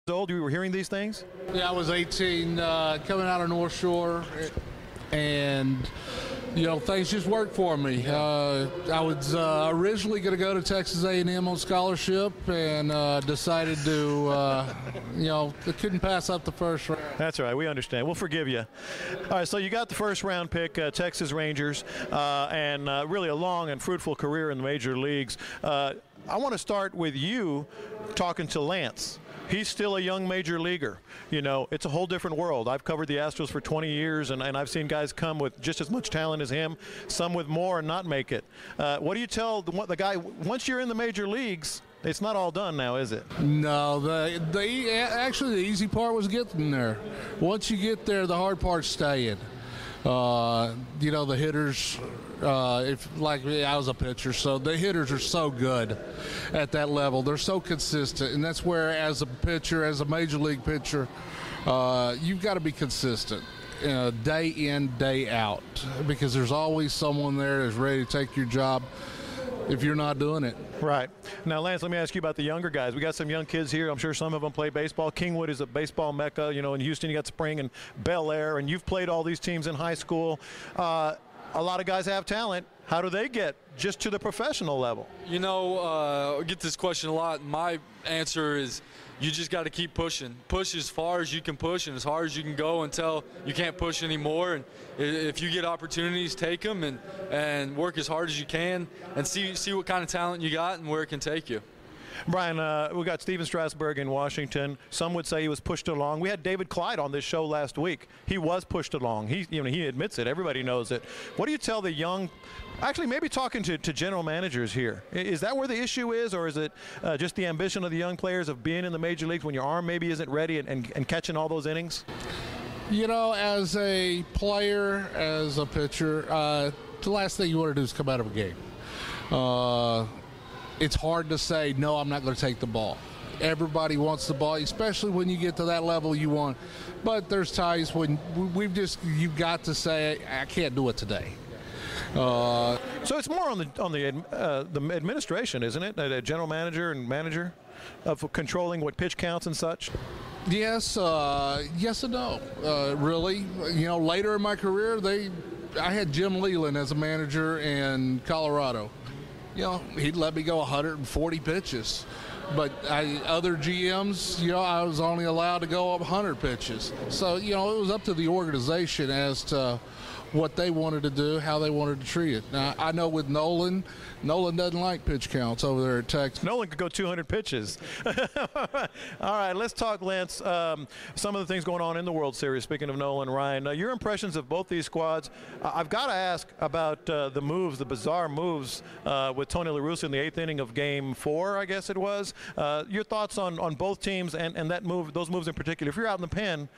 old, you were hearing these things? Yeah, I was 18, coming out of North Shore, and things just worked for me. I was originally going to go to Texas A&M on scholarship, and decided to, I couldn't pass up the first round. That's right. We understand. We'll forgive you. All right, so you got the first round pick, Texas Rangers, and really a long and fruitful career in the major leagues. I want to start with you talking to Lance. He's still a young major leaguer. It's a whole different world. I've covered the Astros for 20 years, and I've seen guys come with just as much talent as him, some with more and not make it. What do you tell the guy, once you're in the major leagues, it's not all done now, is it? No, actually the easy part was getting there. Once you get there, the hard part's staying. The hitters, I was a pitcher, so the hitters are so good at that level. They're so consistent, and that's where, as a pitcher, as a major league pitcher, you've got to be consistent, day in, day out, because there's always someone there that's ready to take your job if you're not doing it. Right. Now, Lance, let me ask you about the younger guys. We got some young kids here. I'm sure some of them play baseball. Kingwood is a baseball mecca. In Houston you got Spring and Bel Air, and you've played all these teams in high school. A lot of guys have talent. How do they get just to the professional level? I get this question a lot. My answer is you just got to keep pushing. Push as far as you can push and as hard as you can go until you can't push anymore. And if you get opportunities, take them and work as hard as you can and see what kind of talent you got and where it can take you. Bryan, we got Steven Strasburg in Washington. Some would say he was pushed along. We had David Clyde on this show last week. He was pushed along. He admits it. Everybody knows it. What do you tell the young, actually maybe talking to general managers here, is that where the issue is, or is it just the ambition of the young players of being in the major leagues when your arm maybe isn't ready and catching all those innings? As a player, as a pitcher, the last thing you want to do is come out of a game. It's hard to say, no, I'm not going to take the ball. Everybody wants the ball, especially when you get to that level you want. But there's times when you've got to say, I can't do it today. So it's more on the administration, isn't it? A general manager and manager of controlling what pitch counts and such? Yes, yes and no. Really, later in my career, I had Jim Leland as a manager in Colorado. He'd let me go 140 pitches. But other GMs, I was only allowed to go up 100 pitches. So, it was up to the organization as to what they wanted to do, how they wanted to treat it. Now, I know with Nolan doesn't like pitch counts over there at Texas. Nolan could go 200 pitches. All right, let's talk, Lance, some of the things going on in the World Series. Speaking of Nolan, Ryan, your impressions of both these squads. I've got to ask about the bizarre moves with Tony La Russa in the 8th inning of Game 4, I guess it was. Your thoughts on both teams and those moves in particular. If you're out in the pen,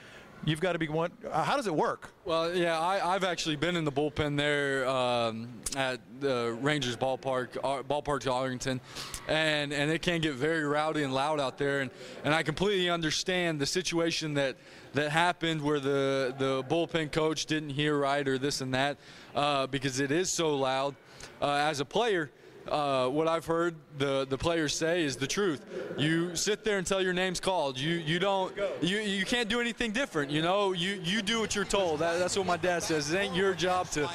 you've got to be one. How does it work? Well, yeah, I've actually been in the bullpen there at the Rangers ballpark to Arlington, and it can get very rowdy and loud out there. And I completely understand the situation that happened where the bullpen coach didn't hear right or this and that because it is so loud. As a player, what I've heard the players say is the truth. You sit there until your name's called. You can't do anything different. You do what you're told. That's what my dad says. It ain't your job to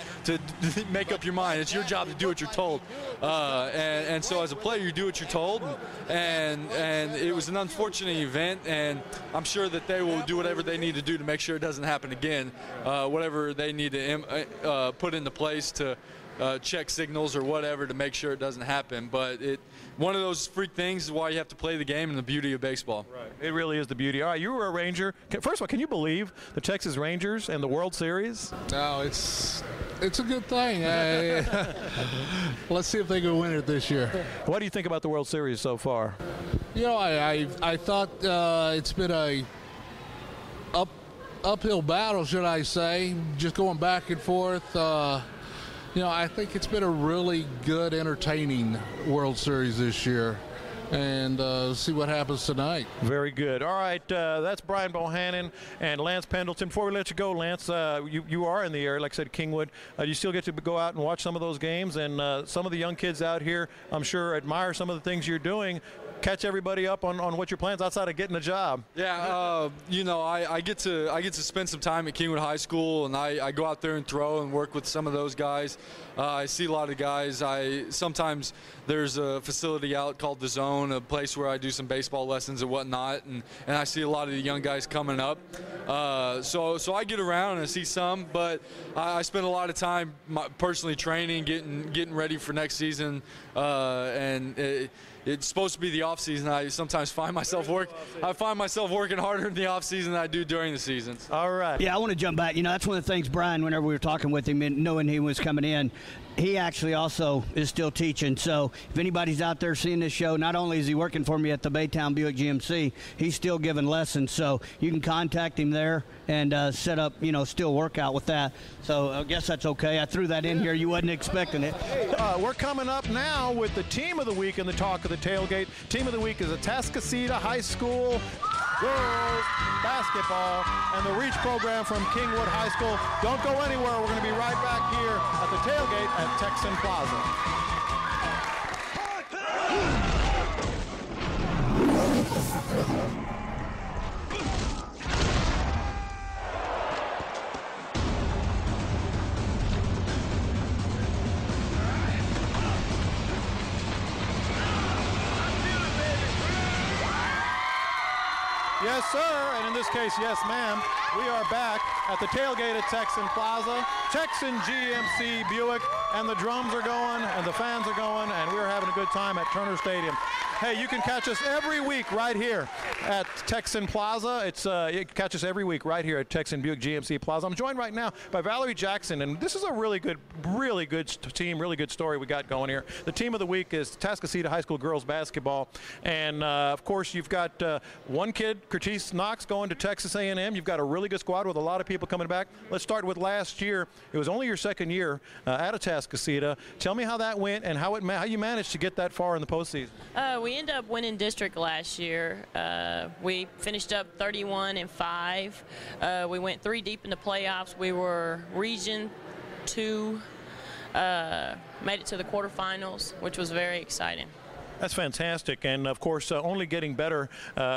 make up your mind. It's your job to do what you're told. And so as a player, you do what you're told. And it was an unfortunate event, and I'm sure that they will do whatever they need to do to make sure it doesn't happen again. Whatever they need to put into place to check signals or whatever to make sure it doesn't happen. But one of those freak things is why you have to play the game and the beauty of baseball. Right. It really is the beauty. All right, you were a Ranger. First of all, can you believe the Texas Rangers and the World Series? No, it's a good thing. Let's see if they can win it this year. What do you think about the World Series so far? I thought it's been a uphill battle, should I say, just going back and forth. I think it's been a really good, entertaining World Series this year. And see what happens tonight. Very good. All right, that's Bryan Bohannon and Lance Pendleton. Before we let you go, Lance, you are in the area, like I said, Kingwood. You still get to go out and watch some of those games, and some of the young kids out here, I'm sure, admire some of the things you're doing. catch everybody up on what your plans outside of getting a job. Yeah, you know, I get to spend some time at Kingwood High School, and I go out there and throw and work with some of those guys. I see a lot of guys. Sometimes there's a facility out called The Zone, a place where I do some baseball lessons and whatnot, and I see a lot of the young guys coming up. So I get around and I see some, but I spend a lot of time personally training, getting ready for next season, and it's supposed to be the off season. I sometimes find myself working harder in the off season than I do during the season. All right. Yeah, I want to jump back. You know, that's one of the things, Bryan, whenever we were talking with him and knowing he was coming in, he actually also is still teaching. So if anybody's out there seeing this show, not only is he working for me at the Baytown Buick GMC, he's still giving lessons. So you can contact him there and set up, you know, still work out with that. So I guess that's okay. I threw that in here. You wasn't expecting it. We're coming up now with the Team of the Week in the Talk of the Tailgate. Team of the Week is Atascocita High School girls basketball and the Reach program from Kingwood High School. Don't go anywhere. We're going to be right back here at the Tailgate at Texan Plaza. Yes, sir, and in this case, yes, ma'am. We are back at the tailgate at Texan Plaza, Texan GMC Buick, and the drums are going, and the fans are going, and we're having a good time at Turner Stadium. Hey, you can catch us every week right here at Texan Plaza. You can catch us every week right here at Texan Buick GMC Plaza. I'm joined right now by Valerie Jackson, and this is a really good team, really good story we got going here. The Team of the Week is Atascocita High School girls basketball, and of course you've got one kid, Curtis Knox, going to Texas A&M. You've got a really good squad with a lot of people coming back. Let's start with last year. It was only your second year at Atascocita. Tell me how that went and how you managed to get that far in the postseason. We ended up winning district last year. We finished up 31-5. We went 3 deep in the playoffs. We were Region 2, made it to the quarterfinals, which was very exciting. That's fantastic, and of course only getting better,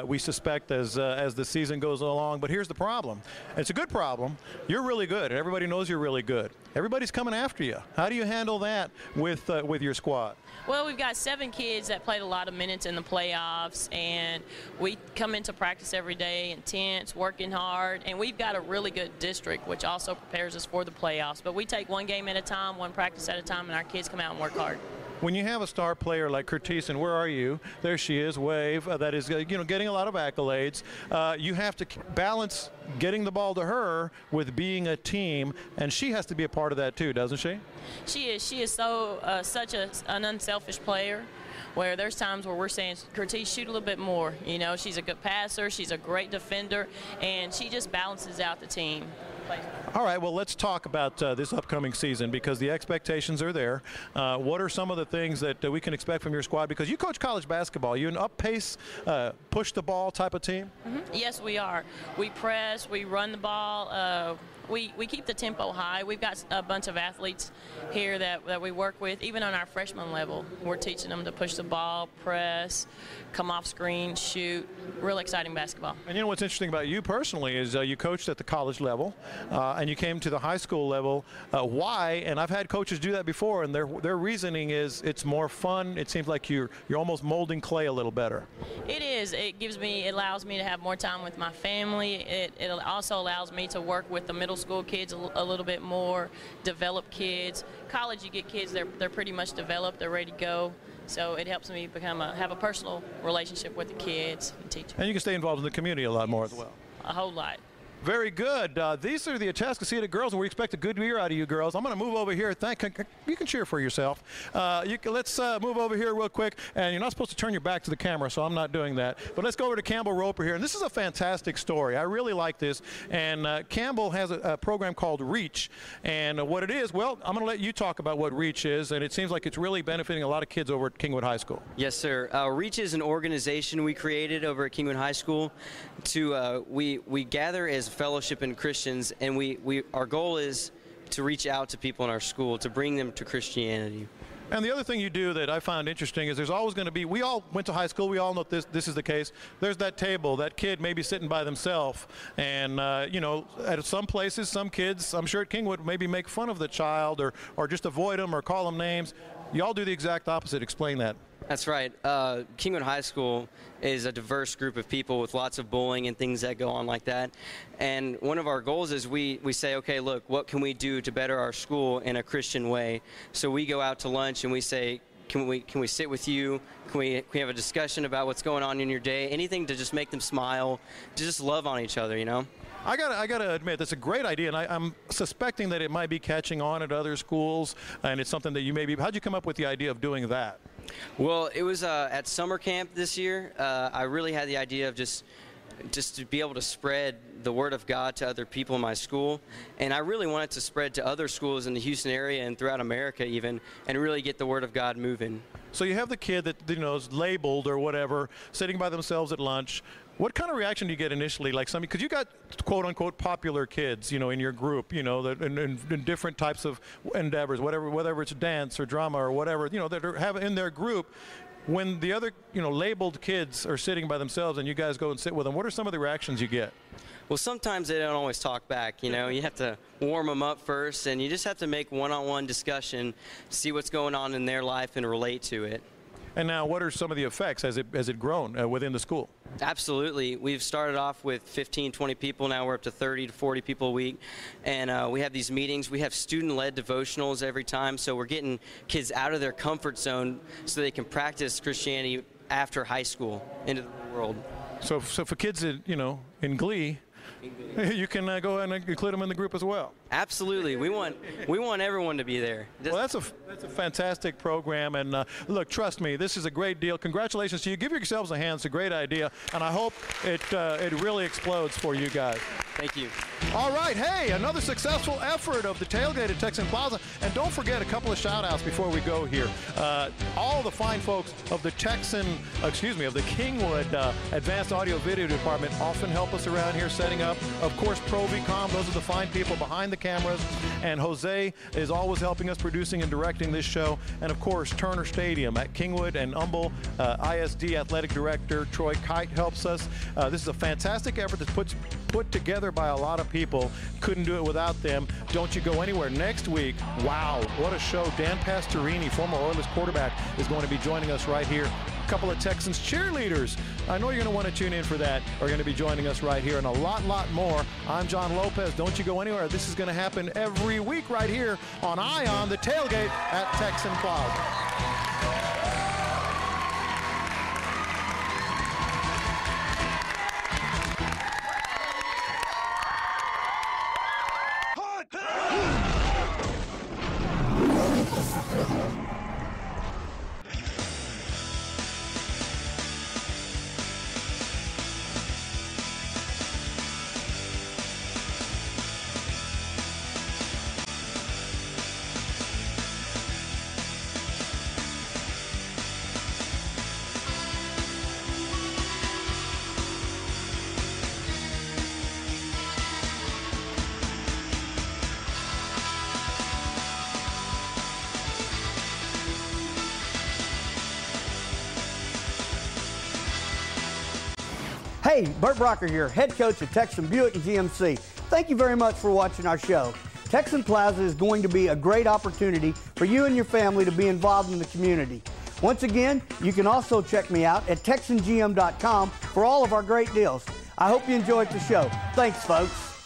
we suspect, as the season goes along. But here's the problem. It's a good problem. You're really good, and everybody knows you're really good. Everybody's coming after you. How do you handle that with your squad? Well, we've got 7 kids that played a lot of minutes in the playoffs, and we come into practice every day intense, working hard, and we've got a really good district, which also prepares us for the playoffs. But we take one game at a time, one practice at a time, and our kids come out and work hard. When you have a star player like Curtis, and where are you? There she is, wave. That is, getting a lot of accolades. You have to balance getting the ball to her with being a team, and she has to be a part of that too, doesn't she? She is. She is such an unselfish player, where there's times where we're saying, Curtis, shoot a little bit more. You know, she's a good passer, she's a great defender, and she just balances out the team. All right, well, let's talk about this upcoming season, because the expectations are there. What are some of the things that we can expect from your squad? Because you coach college basketball. You an up-pace, push-the-ball type of team? Mm-hmm. Yes, we are. We press, we run the ball. We keep the tempo high. We've got a bunch of athletes here that we work with. Even on our freshman level, we're teaching them to push the ball, press, come off screen, shoot. Real exciting basketball. And you know what's interesting about you personally is you coached at the college level and you came to the high school level. Why? And I've had coaches do that before, and their reasoning is it's more fun. It seems like you're almost molding clay a little better. It is. It allows me to have more time with my family. It also allows me to work with the middle school kids a little bit more, develop kids. College, you get kids, they're pretty much developed, they're ready to go. So it helps me have a personal relationship with the kids and teach them. And you can stay involved in the community a lot more as well. A whole lot. Very good. These are the Atascocita girls, and we expect a good year out of you girls. I'm going to move over here. You can cheer for yourself. Let's move over here real quick. And you're not supposed to turn your back to the camera, so I'm not doing that. But let's go over to Campbell Roper here. And this is a fantastic story. I really like this. And Campbell has a program called Reach. And what it is, well, I'm going to let you talk about what Reach is. And it seems like it's really benefiting a lot of kids over at Kingwood High School. Yes, sir. Reach is an organization we created over at Kingwood High School. We gather as fellowship and Christians, and our goal is to reach out to people in our school, to bring them to Christianity. And the other thing you do that I found interesting is there's always going to be, we all went to high school, we all know this is the case. There's that table, that kid maybe sitting by themselves, and you know, at some places, some kids, I'm sure at Kingwood, maybe make fun of the child or just avoid them or call them names. You all do the exact opposite. Explain that. That's right. Kingwood High School is a diverse group of people with lots of bullying and things that go on like that. And one of our goals is we say, okay, look, what can we do to better our school in a Christian way? So we go out to lunch and we say, can we sit with you? Can we have a discussion about what's going on in your day? Anything to just make them smile, to just love on each other, you know? I gotta admit, that's a great idea, and I'm suspecting that it might be catching on at other schools, and it's something that you maybe. How'd you come up with the idea of doing that? Well, it was at summer camp this year. I really had the idea of just to be able to spread the word of God to other people in my school, and I really wanted to spread to other schools in the Houston area and throughout America even, and really get the word of God moving. So you have the kid that, you know, is labeled or whatever, sitting by themselves at lunch. What kind of reaction do you get initially? Like some, because you got quote unquote popular kids, you know, in your group, you know, that in different types of endeavors, whether it's dance or drama or whatever, you know, that have in their group. When the other, you know, labeled kids are sitting by themselves and you guys go and sit with them, what are some of the reactions you get? Well, sometimes they don't always talk back, you know. You have to warm them up first, and you just have to make one-on-one discussion, see what's going on in their life and relate to it. And now, what are some of the effects? Has it grown within the school? Absolutely. We've started off with 15, 20 people. Now we're up to 30 to 40 people a week. And we have these meetings. We have student-led devotionals every time. So we're getting kids out of their comfort zone so they can practice Christianity after high school into the real world. So for kids, you know, in Glee, you can go ahead and include them in the group as well. Absolutely. We want everyone to be there. Well, that's a fantastic program, and look, trust me, this is a great deal. Congratulations to you. Give yourselves a hand. It's a great idea, and I hope it really explodes for you guys. Thank you. All right, hey, another successful effort of the Tailgate at Texan Plaza, and don't forget a couple of shout-outs before we go here. All the fine folks of the of the Kingwood Advanced Audio Video Department often help us around here setting up. Of course, Provicom, those are the fine people behind the cameras, and Jose is always helping us producing and directing this show, and of course Turner Stadium at Kingwood and Humble ISD Athletic Director Troy Kite helps us. This is a fantastic effort that's put together by a lot of people. Couldn't do it without them. Don't you go anywhere. Next week, wow, what a show. Dan Pastorini, former Oilers quarterback, is going to be joining us right here. A couple of Texans cheerleaders, I know you're going to want to tune in for that, are going to be joining us right here, and a lot more. I'm John Lopez. Don't you go anywhere. This is going to happen every week right here on Ion, the Tailgate at Texan Plaza. Hey, Bert Brocker here, head coach at Texan Buick and GMC. Thank you very much for watching our show. Texan Plaza is going to be a great opportunity for you and your family to be involved in the community. Once again, you can also check me out at TexanGM.com for all of our great deals. I hope you enjoyed the show. Thanks, folks.